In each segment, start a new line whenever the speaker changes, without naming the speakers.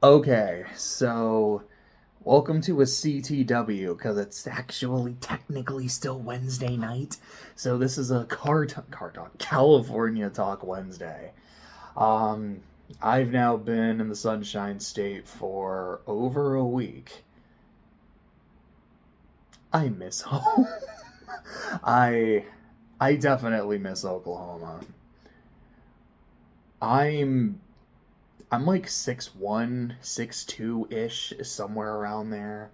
Okay, so welcome to a CTW because it's actually technically still Wednesday night. So this is a car talk California Talk Wednesday. Um, I've now been in the Sunshine State for over a week. I miss home. I I definitely miss Oklahoma. I'm I'm like 6'1", 6'2" ish, somewhere around there.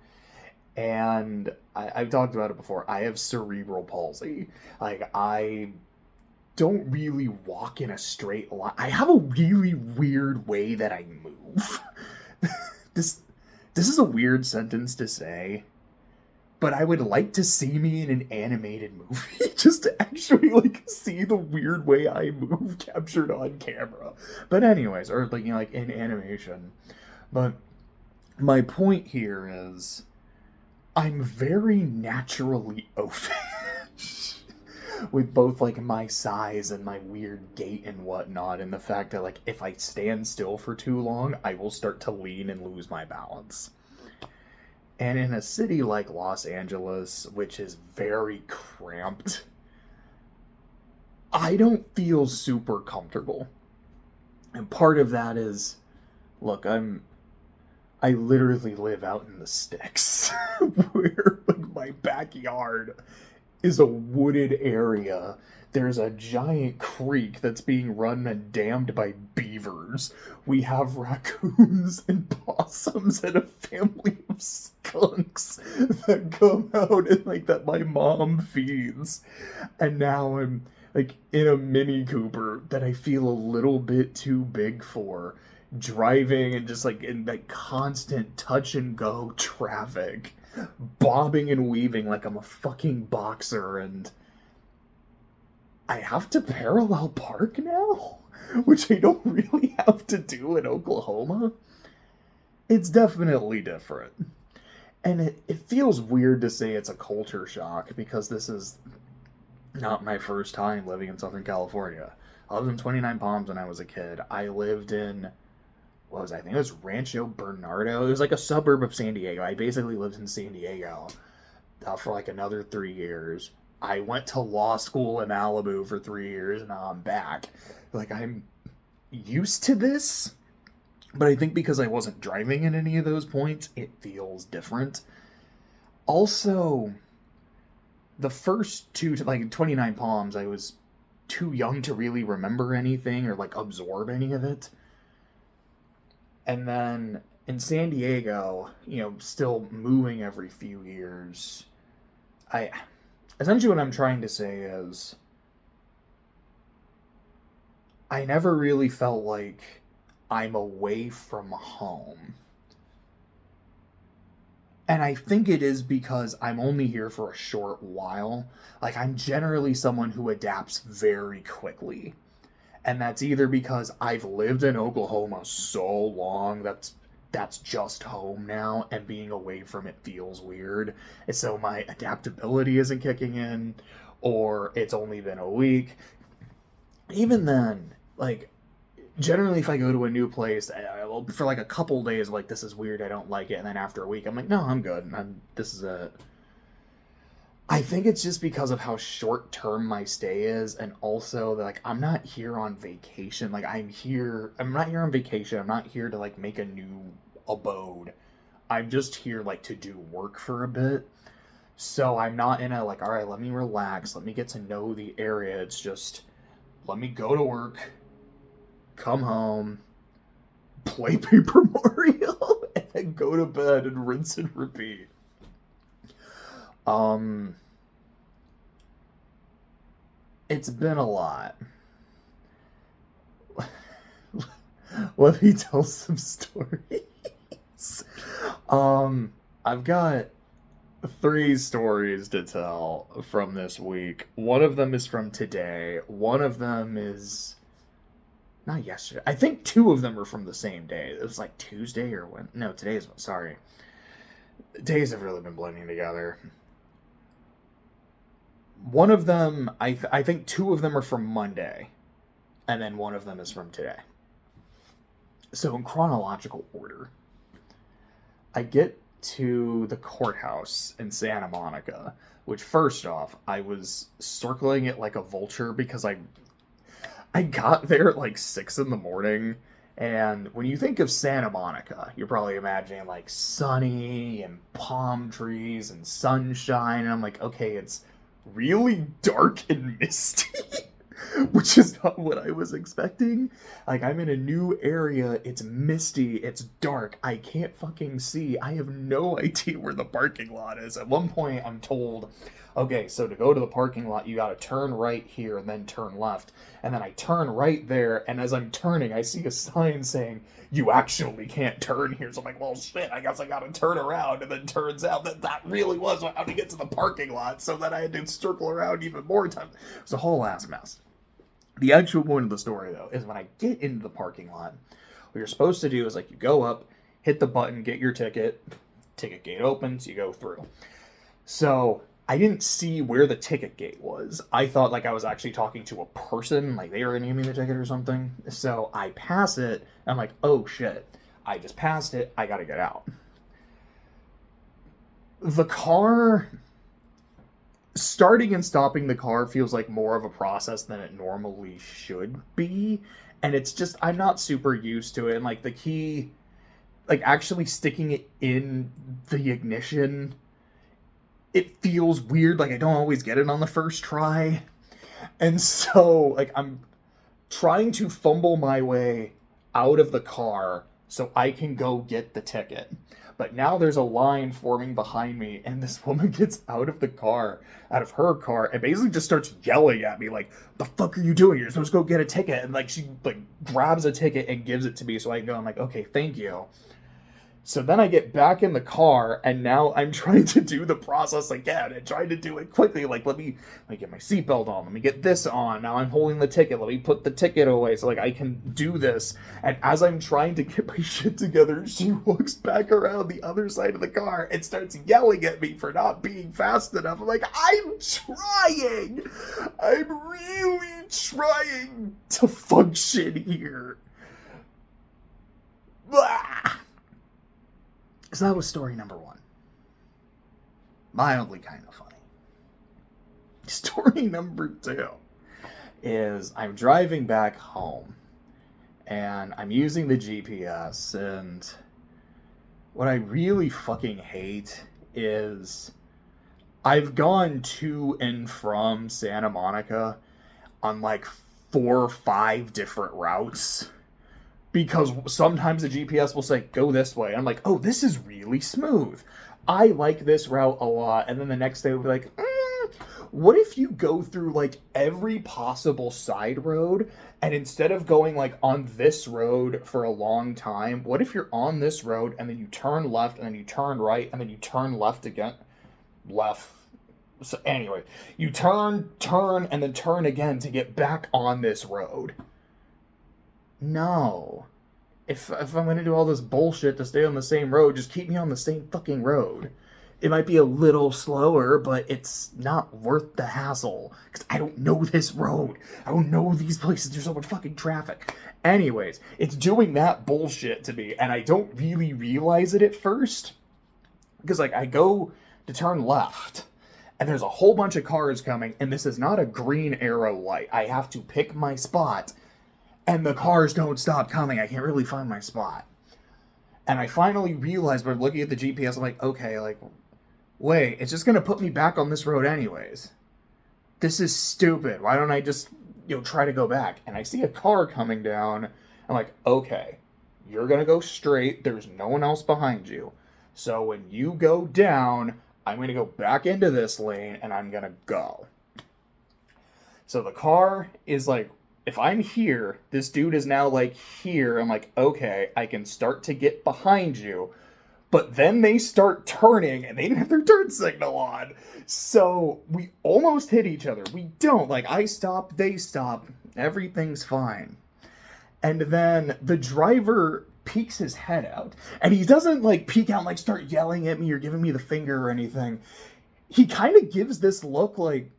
And I've talked about it before. I have cerebral palsy. Like, I don't really walk in a straight line. I have a really weird way that I move. this this is a weird sentence to say, but I would like to see me in an animated movie just to actually like see the weird way I move captured on camera. But anyways, or like like in animation. But my point here is I'm very naturally oafish with both like my size and my weird gait and whatnot, and the fact that like if I stand still for too long, I will start to lean and lose my balance. And in a city like Los Angeles, which is very cramped, I don't feel super comfortable. And part of that is, look, I literally live out in the sticks, where like my backyard is a wooded area. There's a giant creek that's being run and dammed by beavers. We have raccoons and possums and a family of skunks that come out and like that my mom feeds. And now I'm like in a Mini Cooper that I feel a little bit too big for, driving and just like in that constant touch and go traffic, bobbing and weaving like I'm a fucking boxer, and I have to parallel park now, which I don't really have to do in Oklahoma. It's definitely different. And it feels weird to say it's a culture shock because this is not my first time living in Southern California. I lived in 29 Palms when I was a kid. I lived in, what was I think it was Rancho Bernardo. It was like a suburb of San Diego. I basically lived in San Diego for like another 3 years. I went to law school in Malibu for 3 years, and now I'm back. Like, I'm used to this, but I think because I wasn't driving in any of those points, it feels different. Also, the first two, like 29 Palms, I was too young to really remember anything or like absorb any of it. And then in San Diego, still moving every few years, I essentially what I'm trying to say is I never really felt like I'm away from home. And I think it is because I'm only here for a short while. Like, I'm generally someone who adapts very quickly. And that's either because I've lived in Oklahoma so long that's just home now, and being away from it feels weird. And so my adaptability isn't kicking in, or it's only been a week. Even then, like, generally if I go to a new place, for like a couple days, like, this is weird, I don't like it, and then after a week, I'm like, no, I'm good. This is it. I think it's just because of how short term my stay is, and also like I'm not here on vacation. Like, I'm not here on vacation. I'm not here to like make a new abode. I'm just here like to do work for a bit. So I'm not in a like, all right, let me relax, let me get to know the area. It's just let me go to work, come home, play Paper Mario, and then go to bed and rinse and repeat. Um, it's been a lot. Let me tell some stories. Um, I've got three stories to tell from this week. One of them is from today. One of them is not yesterday. I think two of them are from the same day. It was like Tuesday or when? No, today's, sorry. Days have really been blending together. One of them, I think two of them are from Monday, and then one of them is from today. So in chronological order, I get to the courthouse in Santa Monica, which first off, I was circling it like a vulture because I got there at like 6 in the morning. And when you think of Santa Monica, you're probably imagining like sunny and palm trees and sunshine. And I'm like, okay, it's really dark and misty, which is not what I was expecting. Like, I'm in a new area, it's misty, it's dark, I can't fucking see. I have no idea where the parking lot is. At one point, I'm told, okay, so to go to the parking lot, you gotta turn right here and then turn left. And then I turn right there, and as I'm turning, I see a sign saying, you actually can't turn here. So I'm like, well, shit, I guess I gotta turn around. And then turns out that that really was how to get to the parking lot. So then I had to circle around even more times. It was a whole ass mess. The actual point of the story, though, is when I get into the parking lot, what you're supposed to do is, like, you go up, hit the button, get your ticket gate opens, you go through. So I didn't see where the ticket gate was. I thought, like, I was actually talking to a person, like, they were gonna give me the ticket or something. So I pass it, and I'm like, oh, shit. I just passed it, I gotta get out. The car... Starting and stopping the car feels like more of a process than it normally should be. And it's just, I'm not super used to it. And, like, the key, like, actually sticking it in the ignition, it feels weird. Like, I don't always get it on the first try. And so, like, I'm trying to fumble my way out of the car so I can go get the ticket. But now there's a line forming behind me, and this woman gets out of her car, and basically just starts yelling at me, like, the fuck are you doing? You're supposed to go get a ticket. And, like, she, like, grabs a ticket and gives it to me so I can go. I'm like, okay, thank you. So then I get back in the car, and now I'm trying to do the process again and trying to do it quickly. Like, let me get my seatbelt on. Let me get this on. Now I'm holding the ticket. Let me put the ticket away so, like, I can do this. And as I'm trying to get my shit together, she walks back around the other side of the car and starts yelling at me for not being fast enough. I'm like, I'm trying. I'm really trying to function here. Blah. So that was story number 1. Mildly kind of funny. Story number 2 is I'm driving back home and I'm using the GPS, and what I really fucking hate is I've gone to and from Santa Monica on like 4 or 5 different routes. Because sometimes the GPS will say, go this way. I'm like, oh, this is really smooth. I like this route a lot. And then the next day we'll be like, what if you go through, like, every possible side road, and instead of going, like, on this road for a long time, what if you're on this road, and then you turn left, and then you turn right, and then you turn left again? Left. So anyway, you turn, and then turn again to get back on this road. No. If I'm going to do all this bullshit to stay on the same road, just keep me on the same fucking road. It might be a little slower, but it's not worth the hassle. Because I don't know this road. I don't know these places. There's so much fucking traffic. Anyways, it's doing that bullshit to me, and I don't really realize it at first. Because, like, I go to turn left, and there's a whole bunch of cars coming, and this is not a green arrow light. I have to pick my spot. And the cars don't stop coming. I can't really find my spot. And I finally realized by looking at the GPS, I'm like, okay, like, wait, it's just going to put me back on this road anyways. This is stupid. Why don't I just, try to go back? And I see a car coming down. I'm like, okay, you're going to go straight. There's no one else behind you. So when you go down, I'm going to go back into this lane and I'm going to go. So the car is like, if I'm here, this dude is now, like, here. I'm like, okay, I can start to get behind you. But then they start turning, and they didn't have their turn signal on. So we almost hit each other. We don't. Like, I stop, they stop. Everything's fine. And then the driver peeks his head out. And he doesn't, like, peek out and, like, start yelling at me or giving me the finger or anything. He kind of gives this look like,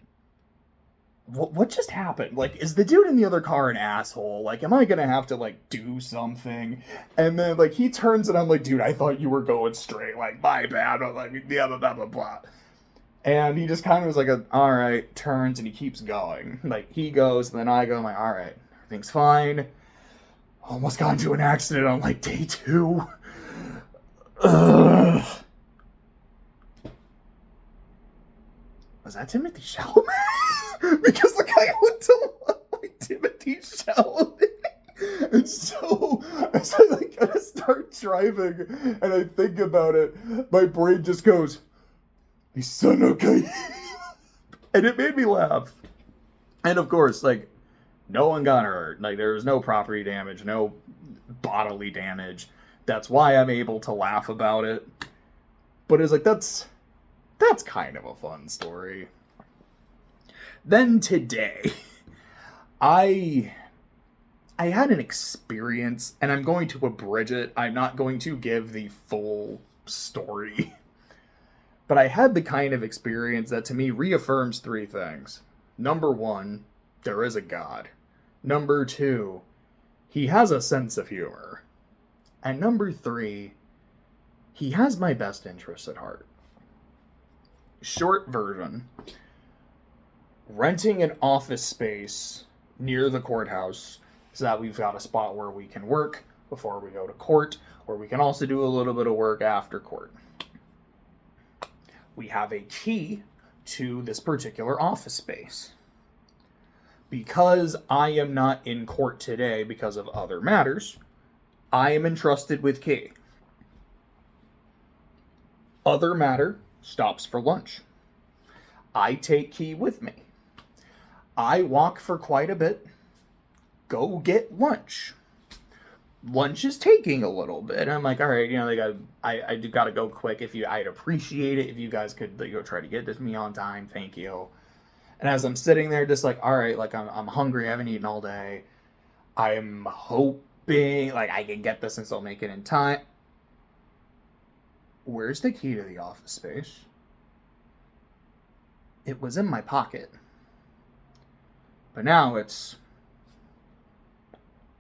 what just happened? Like, is the dude in the other car an asshole? Like, am I gonna have to, like, do something? And then, like, he turns and I'm like, dude, I thought you were going straight. Like, my bad. I'm like, blah, blah, blah, blah, blah. And he just kind of was like, all right, turns, and he keeps going. Like, he goes, and then I go, I'm like, all right, everything's fine. Almost got into an accident on, like, day 2. Ugh. Was that Timothy Chalamet? Because the guy looked a lot like Timothy Chalamet. And so, as I like kind of start driving and I think about it, my brain just goes, "Is son okay?" And it made me laugh. And of course, like, no one got hurt. Like, there was no property damage, no bodily damage. That's why I'm able to laugh about it. But it's like, that's kind of a fun story. Then today, I had an experience, and I'm going to abridge it. I'm not going to give the full story. But I had the kind of experience that to me reaffirms 3 things. Number 1, there is a God. Number 2, he has a sense of humor. And number 3, he has my best interests at heart. Short version, renting an office space near the courthouse so that we've got a spot where we can work before we go to court, or we can also do a little bit of work after court. We have a key to this particular office space. Because I am not in court today because of other matters, I am entrusted with key. Other matter stops for lunch. I take key with me. I walk for quite a bit, go get lunch. Lunch is taking a little bit. I'm like, all right, I do gotta go quick. I'd appreciate it if you guys could go try to get this me on time. Thank you. And as I'm sitting there, just like, all right, like I'm hungry. I haven't eaten all day. I'm hoping like I can get this and still make it in time. Where's the key to the office space? It was in my pocket. But now it's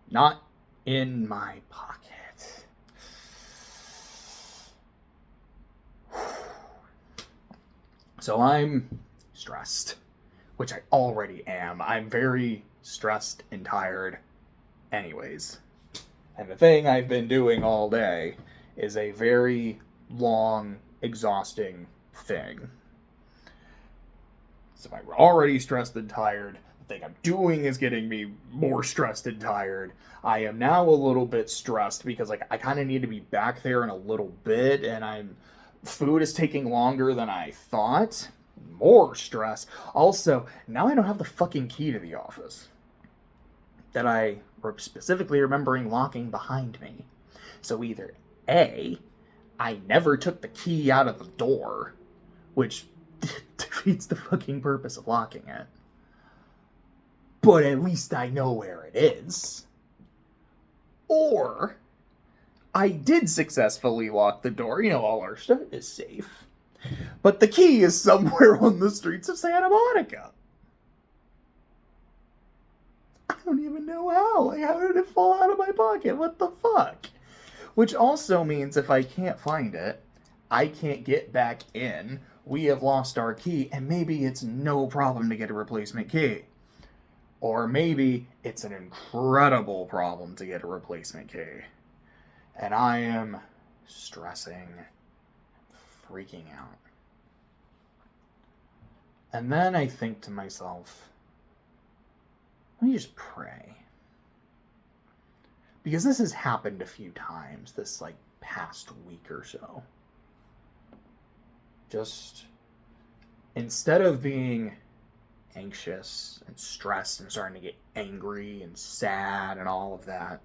not in my pocket. So I'm stressed, which I already am. I'm very stressed and tired anyways. And the thing I've been doing all day is a very long, exhausting thing. So I'm already stressed and tired. The thing I'm doing is getting me more stressed and tired. I am now a little bit stressed because like I kind of need to be back there in a little bit, and food is taking longer than I thought. More stress. Also, now I don't have the fucking key to the office that I specifically remembering locking behind me. So either A, I never took the key out of the door, which defeats the fucking purpose of locking it. But at least I know where it is. Or I did successfully lock the door. All our stuff is safe. But the key is somewhere on the streets of Santa Monica. I don't even know how. Like, how did it fall out of my pocket? What the fuck? Which also means if I can't find it, I can't get back in. We have lost our key, and maybe it's no problem to get a replacement key. Or maybe it's an incredible problem to get a replacement key. And I am stressing, freaking out. And then I think to myself, let me just pray. Because this has happened a few times this past week or so. Just instead of being anxious and stressed and starting to get angry and sad and all of that,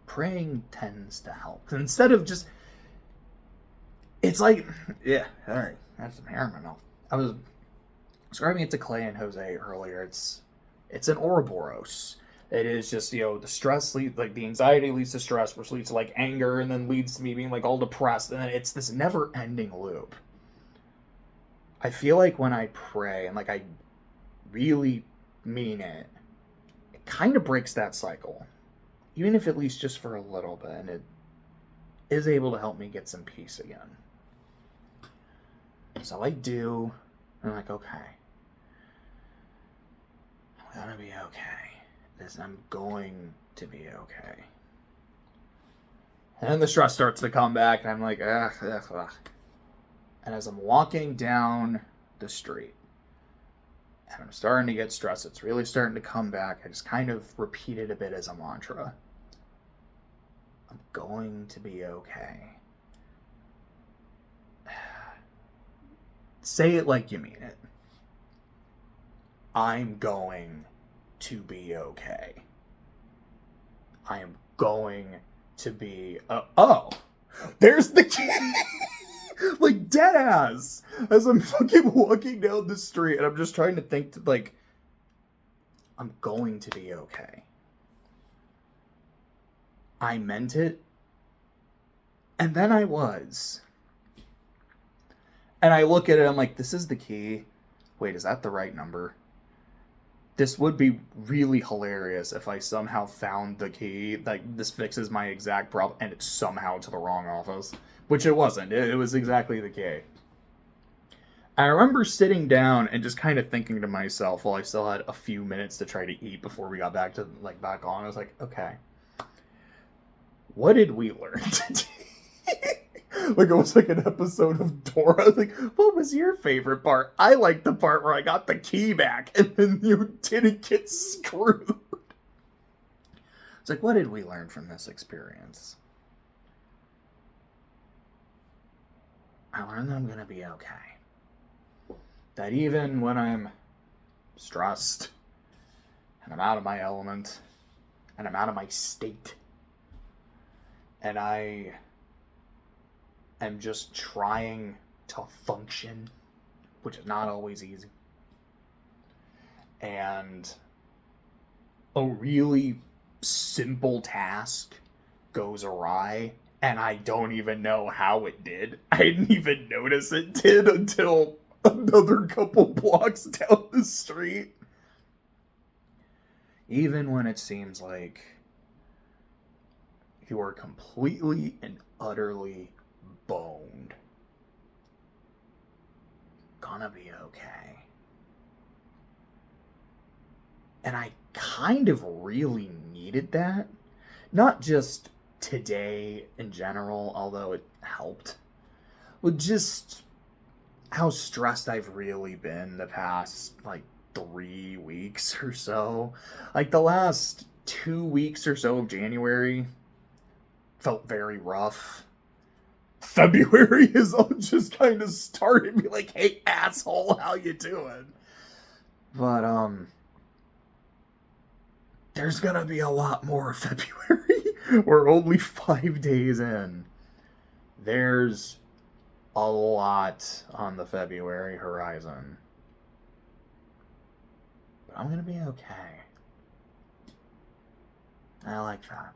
praying tends to help. Instead of just, it's like, yeah, all right, that's some Harriman. I was describing it to Clay and Jose earlier. It's an Ouroboros. It is just, the stress leads, the anxiety leads to stress, which leads to anger, and then leads to me being all depressed, and then it's this never-ending loop. I feel like when I pray, and like I really mean it, it kind of breaks that cycle. Even if at least just for a little bit, and it is able to help me get some peace again. So I do. I'm like, okay. I'm gonna be okay. I'm going to be okay. And then the stress starts to come back, and I'm like, ugh, ugh, ugh. And as I'm walking down the street, and I'm starting to get stressed, it's really starting to come back. I just kind of repeat it a bit as a mantra. I'm going to be okay. Say it like you mean it. I'm going to be okay. I am going to be... oh! There's the key! Like, dead ass! As I'm fucking walking down the street, and I'm just trying to think, like... I'm going to be okay. I meant it. And then I was. And I look at it, I'm like, this is the key. Wait, is that the right number? This would be really hilarious if I somehow found the key. Like, this fixes my exact problem, and it's somehow to the wrong office. Which it wasn't. It was exactly the key. I remember sitting down and just kind of thinking to myself while I still had a few minutes to try to eat before we got back on. I was like, okay. What did we learn today? Like, it was like an episode of Dora. Like, what was your favorite part? I liked the part where I got the key back and then you didn't get screwed. It's like, what did we learn from this experience? I learned that I'm gonna be okay. That even when I'm stressed, and I'm out of my element, and I'm out of my state, and I am just trying to function, which is not always easy, and a really simple task goes awry, and I don't even know how it did. I didn't even notice it did until another couple blocks down the street. Even when it seems like you are completely and utterly boned, gonna be okay. And I kind of really needed that. Not just today in general, although it helped. But just how stressed I've really been the past, 3 weeks or so. Like, the last 2 weeks or so of January felt very rough. February is all just kind of started me like, hey, asshole, how you doing? But, there's gonna be a lot more February. We're only 5 days in. There's a lot on the February horizon. But I'm gonna be okay. I like that.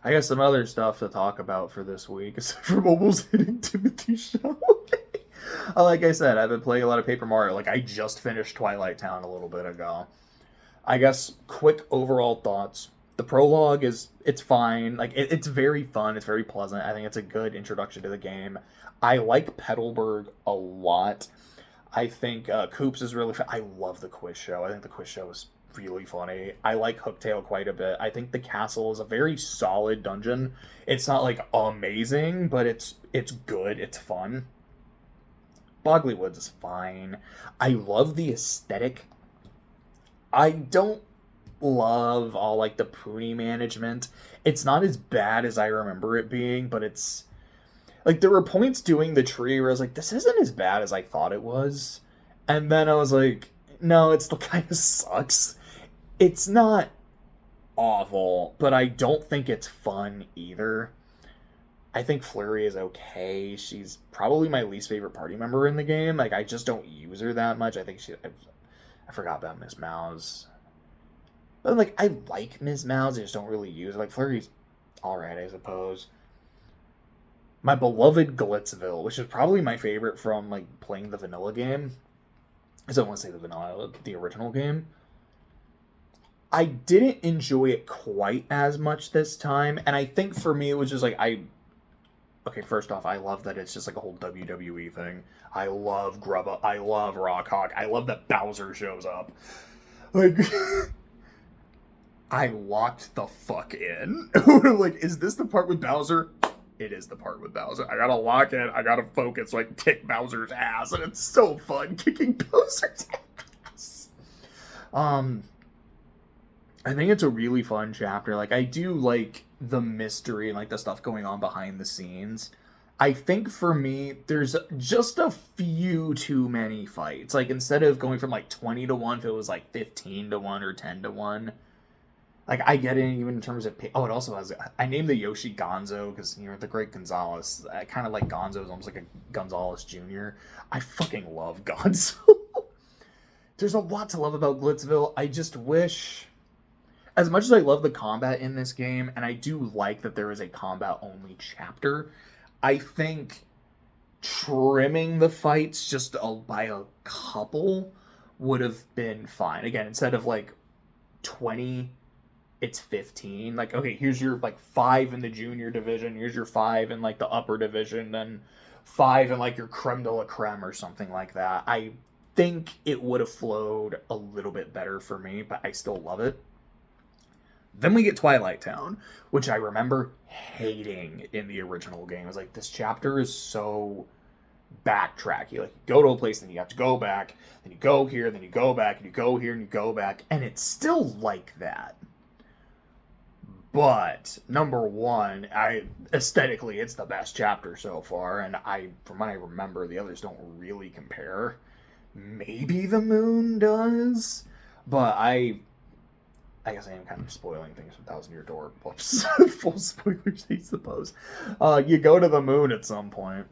I got some other stuff to talk about for this week, aside from almost hitting Timothy Chalamet. Like I said, I've been playing a lot of Paper Mario. Like, I just finished Twilight Town a little bit ago. I guess, quick overall thoughts. The prologue it's fine. Like, it's very fun. It's very pleasant. I think it's a good introduction to the game. I like Petalburg a lot. I think Coops is really fun. I love the quiz show. I think the quiz show is really funny. I like Hooktail quite a bit. I think the castle is a very solid dungeon. It's not, amazing, but it's good. It's fun. Bogley Woods is fine. I love the aesthetic. I don't love all, the Poonie management. It's not as bad as I remember it being, but it's... there were points doing the tree where I was like, this isn't as bad as I thought it was. And then I was like, no, it still kind of sucks. It's not awful, but I don't think it's fun either. I think Flurry is okay. She's probably my least favorite party member in the game. I just don't use her that much. I think I forgot about Miss Mouse. But, I like Miss Mouse. I just don't really use her. Flurry's alright, I suppose. my beloved Glitzville, which is probably my favorite from like playing the vanilla game. I don't want to say the original game. I didn't enjoy it quite as much this time, and I think for me it was just like okay, first off, I love that it's just like a whole WWE thing. I love Grubba. I love Rockhawk. I love that Bowser shows up. Like, I locked the fuck in. Like, is this the part with Bowser? It is the part with Bowser. I gotta lock in. I gotta focus so I can kick Bowser's ass, and it's so fun kicking Bowser's ass. I think it's a really fun chapter. Like, I do like the mystery and like the stuff going on behind the scenes. I think for me, there's just a few too many fights. Like, instead of going from like 20 to 1, if it was like 15 to 1 or 10 to 1. Like, I get it even in terms of... Oh, it also has... I named the Yoshi Gonzo because, you know, the Great Gonzalez. I kind of like Gonzo. It's almost like a Gonzalez Jr. I fucking love Gonzo. There's a lot to love about Glitzville. I just wish... As much as I love the combat in this game, and I do like that there is a combat-only chapter, I think trimming the fights just by a couple would have been fine. Again, instead of, like, 20, it's 15. Like, okay, here's your, like, 5 in the junior division, here's your 5 in, like, the upper division, then 5 in, like, your creme de la creme or something like that. I think it would have flowed a little bit better for me, but I still love it. Then we get Twilight Town, which I remember hating in the original game. I was like, this chapter is so backtracky. Like, you go to a place, then you have to go back, then you go here, then you go back, and you go here, and you go back, and it's still like that. But, number one, aesthetically, it's the best chapter so far, and from what I remember, the others don't really compare. Maybe the moon does, but I guess I am kind of spoiling things from Thousand Year Door. Whoops. Full spoilers, I suppose. You go to the moon at some point.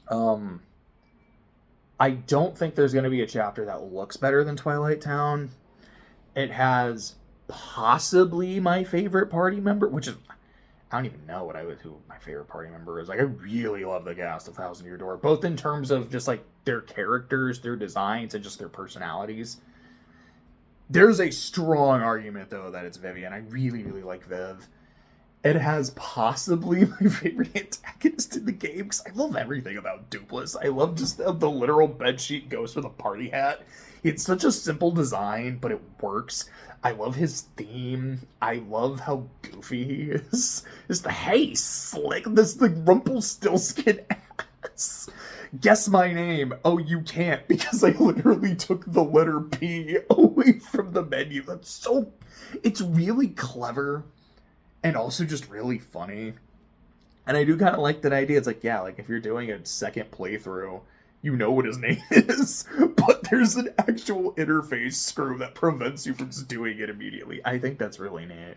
I don't think there's going to be a chapter that looks better than Twilight Town. It has possibly my favorite party member, which is... I don't even know who my favorite party member is. Like, I really love the cast of Thousand Year Door, both in terms of just, like, their characters, their designs, and just their personalities. There's a strong argument, though, that it's Vivian. I really, really like Viv. It has possibly my favorite antagonist in the game, because I love everything about Dupless. I love just the literal bedsheet ghost with a party hat. It's such a simple design, but it works. I love his theme. I love how goofy he is. Just the, hey, slick, this the Rumpelstiltskin ass. Guess my name. Oh, you can't, because I literally took the letter P away from the menu. It's really clever and also just really funny. And I do kind of like that idea. It's like, yeah, like if you're doing a second playthrough, you know what his name is, but there's an actual interface screw that prevents you from just doing it immediately. I think that's really neat.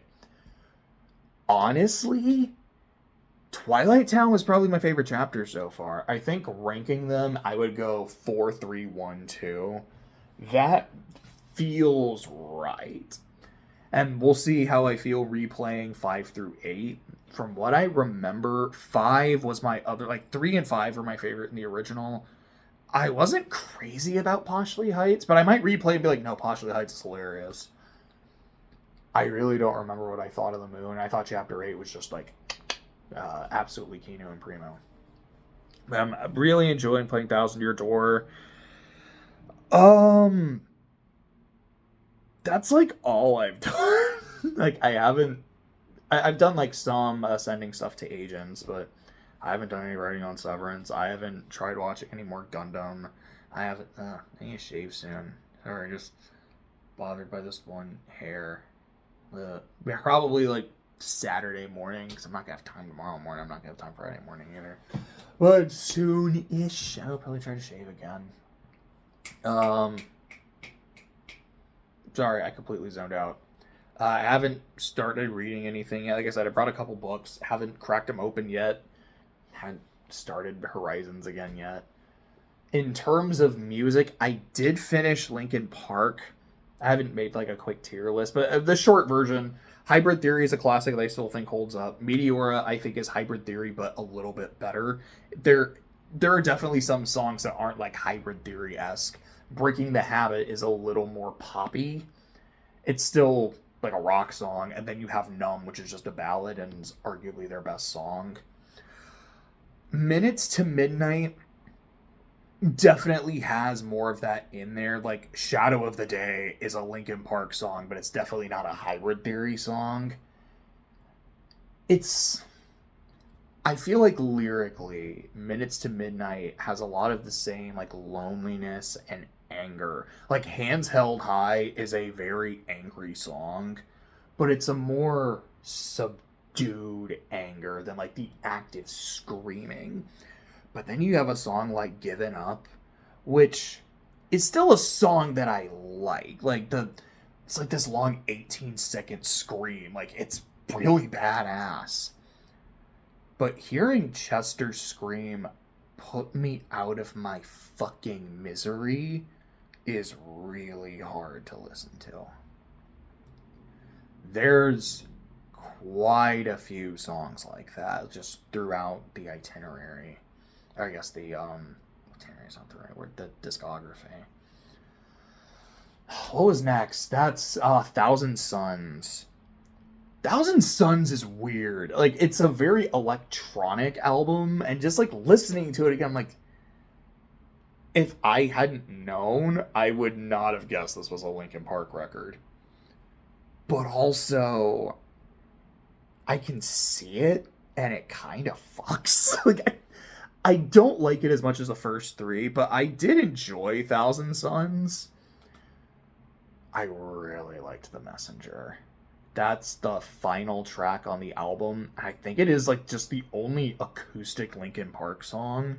Honestly, Twilight Town was probably my favorite chapter so far. I think ranking them, I would go 4, 3, 1, 2. That feels right. And we'll see how I feel replaying 5 through 8. From what I remember, 5 was my other... Like, 3 and 5 were my favorite in the original. I wasn't crazy about Poshley Heights, but I might replay and be like, no, Poshley Heights is hilarious. I really don't remember what I thought of the moon. I thought Chapter 8 was just, like, absolutely Kino and Primo. But I'm really enjoying playing Thousand Year Door. That's, like, all I've done. Like, I've done, like, some sending stuff to agents, but I haven't done any writing on Severance. I haven't tried watching any more Gundam. I need to shave soon. Sorry, just bothered by this one hair. Probably, like, Saturday morning, because I'm not going to have time tomorrow morning. I'm not going to have time Friday morning either. But soon-ish, I'll probably try to shave again. Sorry, I completely zoned out. I haven't started reading anything yet. Like I said, I brought a couple books. Haven't cracked them open yet. Haven't started Horizons again yet. In terms of music, I did finish Linkin Park. I haven't made like a quick tier list, but the short version, Hybrid Theory is a classic that I still think holds up. Meteora, I think, is Hybrid Theory, but a little bit better. There, there are definitely some songs that aren't like Hybrid Theory esque. Breaking the Habit is a little more poppy. It's still like a rock song, and then you have Numb, which is just a ballad and is arguably their best song. Minutes to Midnight definitely has more of that in there. Like Shadow of the Day is a Linkin Park song, but it's definitely not a Hybrid Theory song. It's I feel like lyrically, Minutes to Midnight has a lot of the same like loneliness and anger. Like Hands Held High is a very angry song, but it's a more subdued anger than like the active screaming. But then you have a song like Given Up, which is still a song that I like. It's like this long 18-second scream. Like it's really badass. But hearing Chester scream, "Put me out of my fucking misery," is really hard to listen to. There's quite a few songs like that just throughout the itinerary. Or I guess the itinerary is not the right word, the discography. What was next? That's Thousand Suns. Thousand Suns is weird. Like, it's a very electronic album, and just like listening to it again, I'm like, if I hadn't known, I would not have guessed this was a Linkin Park record. But also, I can see it, and it kind of fucks. Like, I don't like it as much as the first three, but I did enjoy Thousand Suns. I really liked The Messenger. That's the final track on the album. I think it is like just the only acoustic Linkin Park song.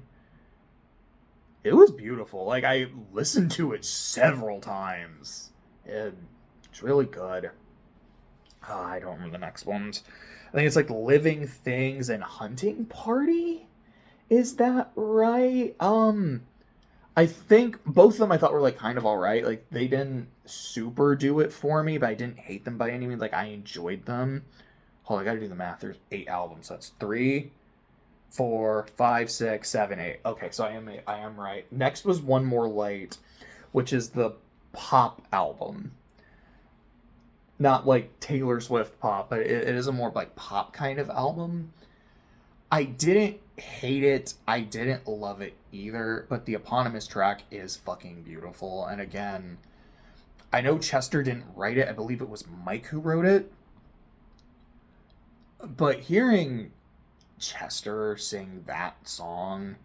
It was beautiful. Like I listened to it several times. It's really good. I don't remember the next ones. I think it's like Living Things and Hunting Party. Is that right? I think both of them I thought were like kind of alright. Like they didn't super do it for me, but I didn't hate them by any means. Like I enjoyed them. Hold on, I gotta do the math. There's 8 albums. So that's 3, 4, 5, 6, 7, 8. Okay, so I am right. Next was One More Light, which is the pop album. Not like Taylor Swift pop, but it is a more like pop kind of album. I didn't hate it. I didn't love it either, but the eponymous track is fucking beautiful. And again, I know Chester didn't write it. I believe it was Mike who wrote it. But hearing Chester sing that song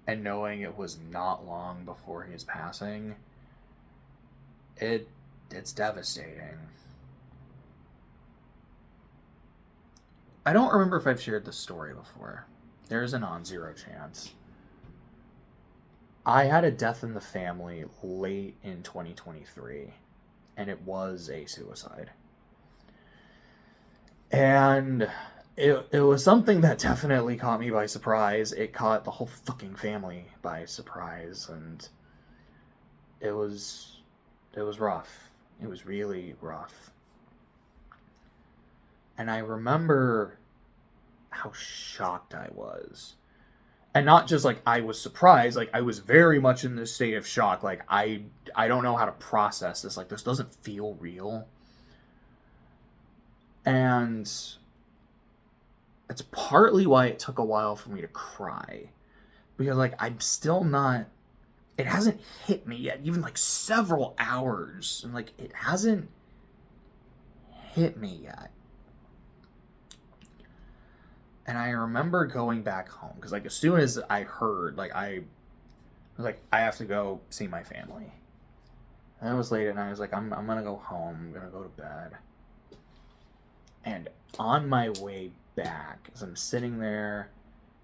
and knowing it was not long before his passing, it's devastating. I don't remember if I've shared this story before. There is a non-zero chance. I had a death in the family late in 2023, and it was a suicide. And it was something that definitely caught me by surprise. It caught the whole fucking family by surprise, and it was rough. It was really rough. And I remember how shocked I was. And not just like I was surprised, like I was very much in this state of shock. Like I don't know how to process this. Like this doesn't feel real. And it's partly why it took a while for me to cry. Because like I'm still not, it hasn't hit me yet. Even like several hours. And like it hasn't hit me yet. And I remember going back home because like as soon as I heard, like I was like, I have to go see my family. And it was late and I was like, I'm gonna go home. I'm gonna go to bed. And on my way back, as I'm sitting there,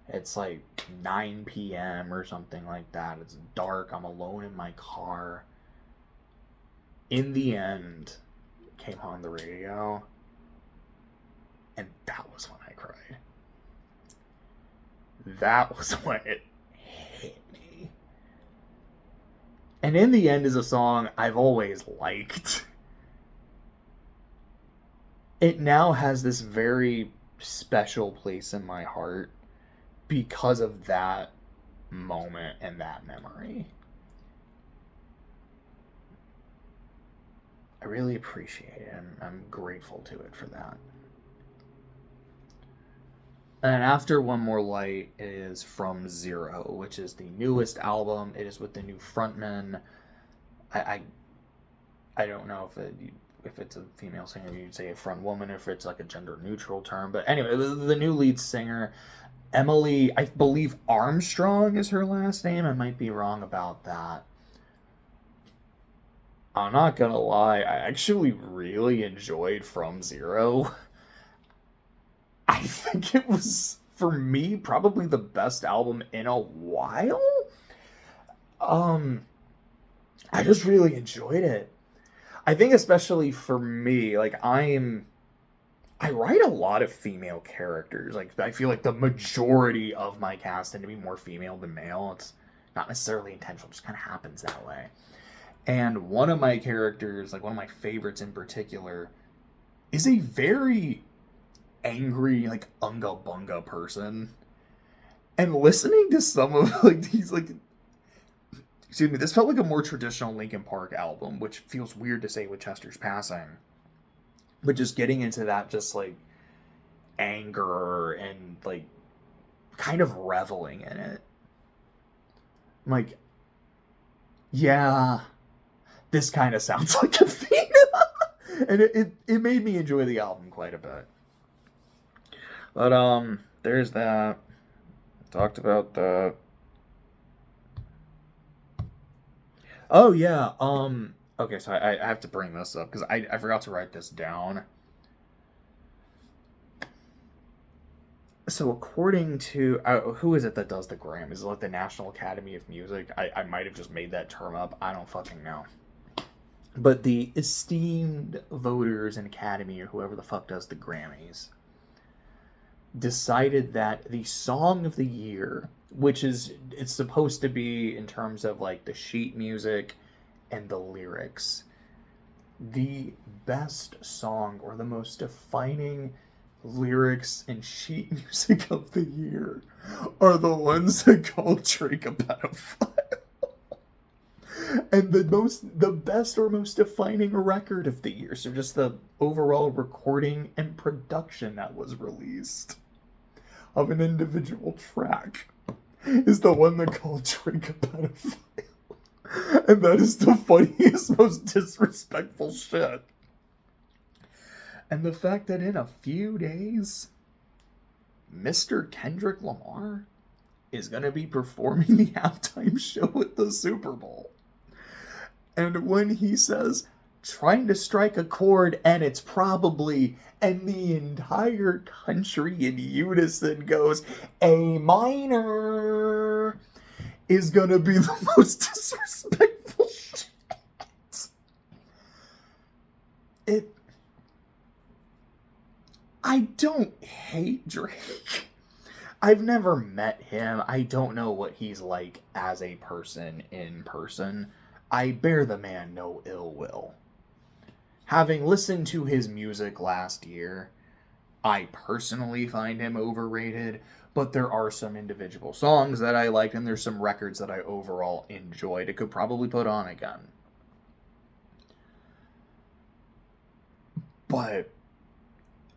it's like 9 p.m. or something like that. It's dark. I'm alone in my car. In the End came on the radio. And that was when I cried. That was when it hit me. And In the End is a song I've always liked. It now has this very special place in my heart because of that moment and that memory. I really appreciate it. I'm grateful to it for that. And after One More Light is From Zero, which is the newest album. It is with the new frontman. I I don't know if it's a female singer, you'd say a front woman, if it's like a gender neutral term. But anyway, the new lead singer, Emily, I believe Armstrong is her last name. I might be wrong about that. I'm not gonna lie, I actually really enjoyed From Zero. I think it was, for me, probably the best album in a while. Um, I just really enjoyed it. I think especially for me, like I write a lot of female characters. Like I feel like the majority of my cast tend to be more female than male. It's not necessarily intentional, it just kind of happens that way. And one of my characters, like one of my favorites in particular, is a very angry, like unga bunga person. And listening to some of like these like excuse me, this felt like a more traditional Linkin Park album, which feels weird to say with Chester's passing. But just getting into that just like anger and like kind of reveling in it. I'm like, yeah, this kind of sounds like Athena. And it made me enjoy the album quite a bit. But there's that. Talked about that. Oh yeah. Okay, so I have to bring this up because I forgot to write this down. So according to who is it that does the Grammys? Is it like the National Academy of Music? I might have just made that term up. I don't fucking know. But the esteemed voters and Academy, or whoever the fuck does the Grammys, decided that the song of the year, which is, it's supposed to be in terms of like the sheet music and the lyrics, the best song or the most defining lyrics and sheet music of the year are the ones that call Drake a pedophile. And the best or most defining record of the year, so just the overall recording and production that was released of an individual track, is the one that called Drake a pedophile. And that is the funniest, most disrespectful shit. And the fact that in a few days, Mr. Kendrick Lamar is going to be performing the halftime show at the Super Bowl. And when he says, trying to strike a chord, and it's probably, and the entire country in unison goes, A minor, is going to be the most disrespectful shit. I don't hate Drake. I've never met him. I don't know what he's like as a person in person. I bear the man no ill will. Having listened to his music last year, I personally find him overrated, but there are some individual songs that I liked, and there's some records that I overall enjoyed. It could probably put on again. But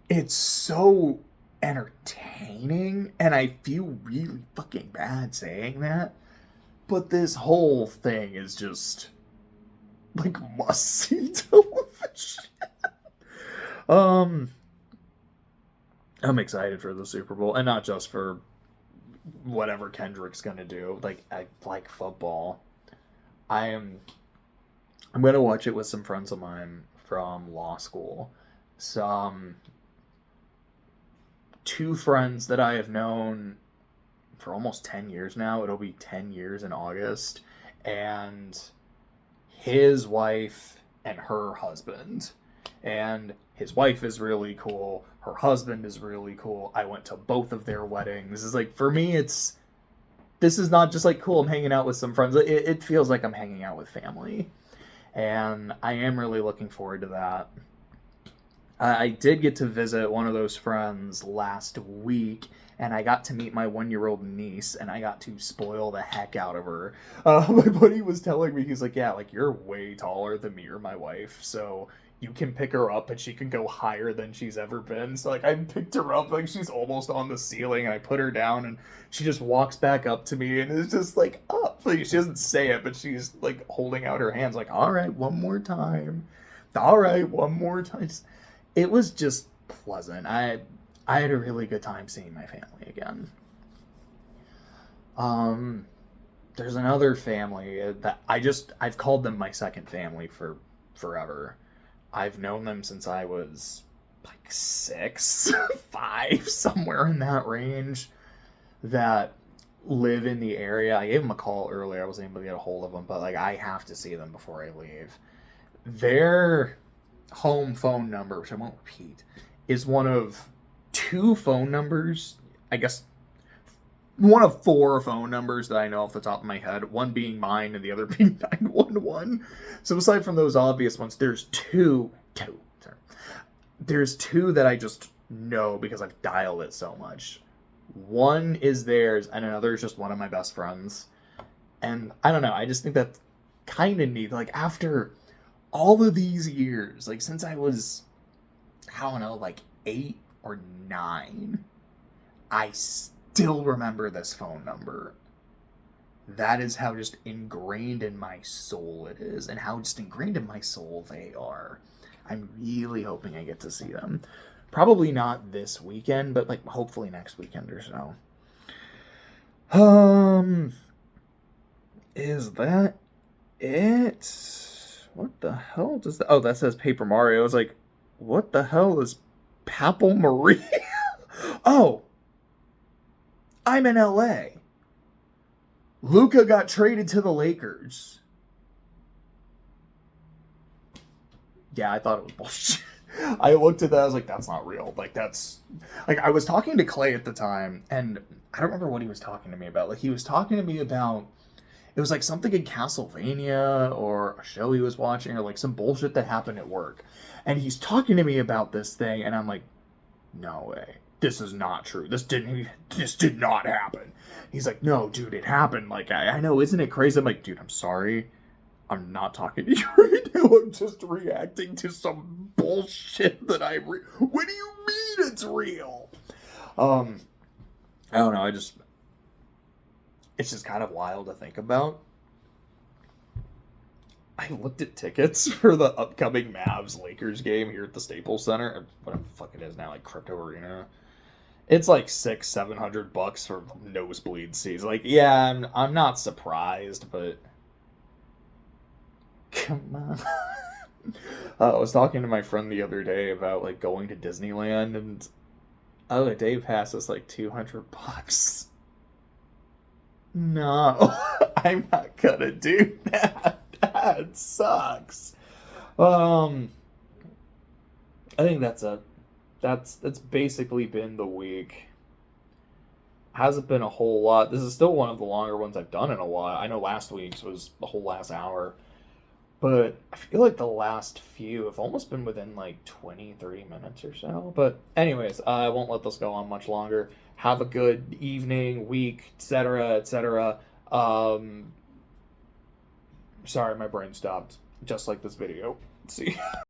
it's so entertaining, and I feel really fucking bad saying that, but this whole thing is just like must-see television. I'm excited for the Super Bowl, and not just for whatever Kendrick's gonna do. Like, I like football. I'm gonna watch it with some friends of mine from law school. Some two friends that I have known for almost 10 years now. It'll be 10 years in August. And his wife and her husband. And his wife is really cool. Her husband is really cool. I went to both of their weddings. It's like, for me, it's this is not just like, cool, I'm hanging out with some friends. It feels like I'm hanging out with family. And I am really looking forward to that. I did get to visit one of those friends last week, and I got to meet my 1-year-old niece, and I got to spoil the heck out of her. My buddy was telling me, he's like, yeah, like, you're way taller than me or my wife, so you can pick her up and she can go higher than she's ever been. So, like, I picked her up, like, she's almost on the ceiling, and I put her down, and she just walks back up to me and is just, like, up. Like, she doesn't say it, but she's, like, holding out her hands, like, all right, one more time. All right, one more time. It was just pleasant. I had a really good time seeing my family again. There's another family that I've called them my second family for forever. I've known them since I was like 6, 5, somewhere in that range, that live in the area. I gave them a call earlier. I wasn't able to get a hold of them, but like, I have to see them before I leave. Their home phone number, which I won't repeat, is one of 2 phone numbers, I guess one of 4 phone numbers that I know off the top of my head, one being mine and the other being 911. So aside from those obvious ones, there's two that I just know because I've dialed it so much. One is theirs, and another is just one of my best friends. And I don't know, I just think that's kind of neat. Like, after all of these years, like, since I was, I don't know, like 8 or 9, I still remember this phone number. That is how just ingrained in my soul it is, and how just ingrained in my soul they are. I'm really hoping I get to see them. Probably not this weekend, but like hopefully next weekend or so. Is that it? What the hell does that... Oh, that says Paper Mario. I was like, what the hell is Papal Maria? Oh, I'm in LA. Luka got traded to the Lakers. Yeah, I thought it was bullshit. I looked at that, I was like, that's not real. Like, that's... Like, I was talking to Clay at the time, and I don't remember what he was talking to me about. Like, he was talking to me about... It was like something in Castlevania, or a show he was watching, or like some bullshit that happened at work. And he's talking to me about this thing, and I'm like, no way. This is not true. This did not happen. He's like, no, dude, it happened. Like, I know, isn't it crazy? I'm like, dude, I'm sorry. I'm not talking to you right now. I'm just reacting to some bullshit that what do you mean it's real? I don't know, it's just kind of wild to think about. I looked at tickets for the upcoming Mavs-Lakers game here at the Staples Center. Whatever the fuck it is now, like Crypto Arena. It's like $600-$700 for nosebleed seats. Like, yeah, I'm not surprised, but come on. I was talking to my friend the other day about like going to Disneyland, and a day pass is like $200. No, I'm not gonna do that. That sucks. I think that's basically been the week. Hasn't been a whole lot. This is still one of the longer ones I've done in a while. I know last week's was the whole last hour, but I feel like the last few have almost been within like 20-30 minutes or so. But anyways, I won't let this go on much longer. Have a good evening, week, etc., etc. Sorry, my brain stopped, just like this video. See.